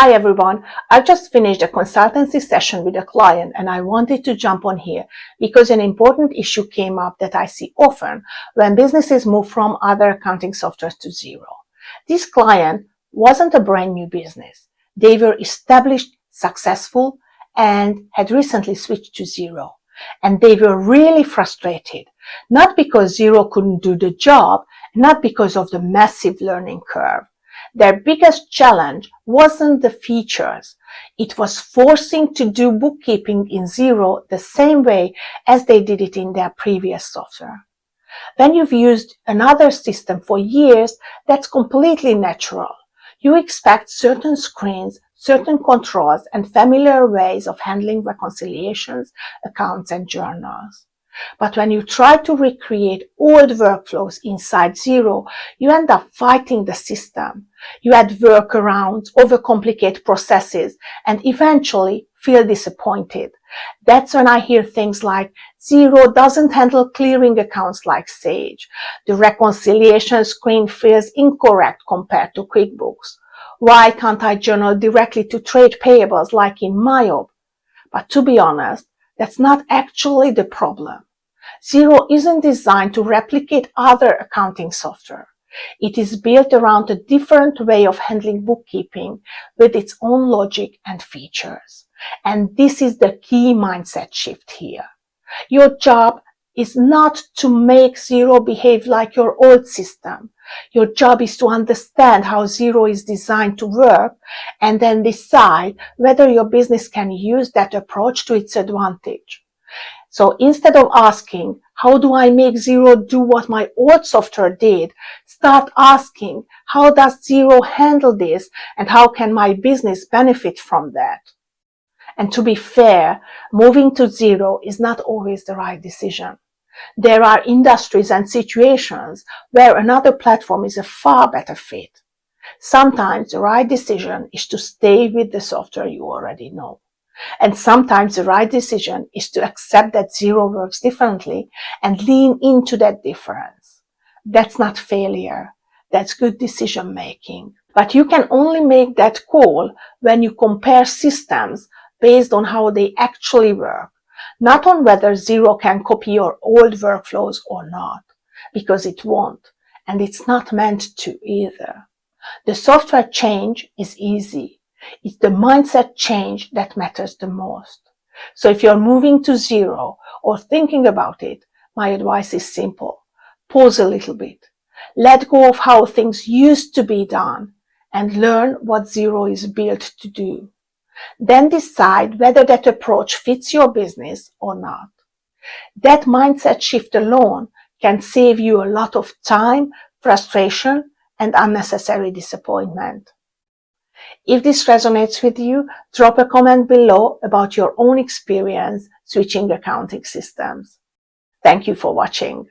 Hi everyone, I've just finished a consultancy session with a client and I wanted to jump on here because an important issue came up that I see often when businesses move from other accounting softwares to Xero. This client wasn't a brand new business. They were established, successful, and had recently switched to Xero. And they were really frustrated, not because Xero couldn't do the job, not because of the massive learning curve. Their biggest challenge wasn't the features. It was forcing to do bookkeeping in Xero the same way as they did it in their previous software. When you've used another system for years, that's completely natural. You expect certain screens, certain controls, and familiar ways of handling reconciliations, accounts, and journals. But when you try to recreate old workflows inside Xero, you end up fighting the system. You add workarounds, overcomplicate processes, and eventually feel disappointed. That's when I hear things like, Xero doesn't handle clearing accounts like Sage. The reconciliation screen feels incorrect compared to QuickBooks. Why can't I journal directly to trade payables like in Mayob? But to be honest, that's not actually the problem. Xero isn't designed to replicate other accounting software. It is built around a different way of handling bookkeeping with its own logic and features. And this is the key mindset shift here. Your job is not to make Xero behave like your old system. Your job is to understand how Xero is designed to work and then decide whether your business can use that approach to its advantage. So instead of asking, how do I make Xero do what my old software did? Start asking, how does Xero handle this and how can my business benefit from that? And to be fair, moving to Xero is not always the right decision. There are industries and situations where another platform is a far better fit. Sometimes the right decision is to stay with the software you already know. And sometimes the right decision is to accept that Xero works differently and lean into that difference. That's not failure. That's good decision making. But you can only make that call when you compare systems based on how they actually work, not on whether Xero can copy your old workflows or not, because it won't, and it's not meant to either. The software change is easy. It's the mindset change that matters the most. So if you're moving to Xero or thinking about it, my advice is simple. Pause a little bit. Let go of how things used to be done and learn what Xero is built to do. Then decide whether that approach fits your business or not. That mindset shift alone can save you a lot of time, frustration, and unnecessary disappointment. If this resonates with you, drop a comment below about your own experience switching accounting systems. Thank you for watching.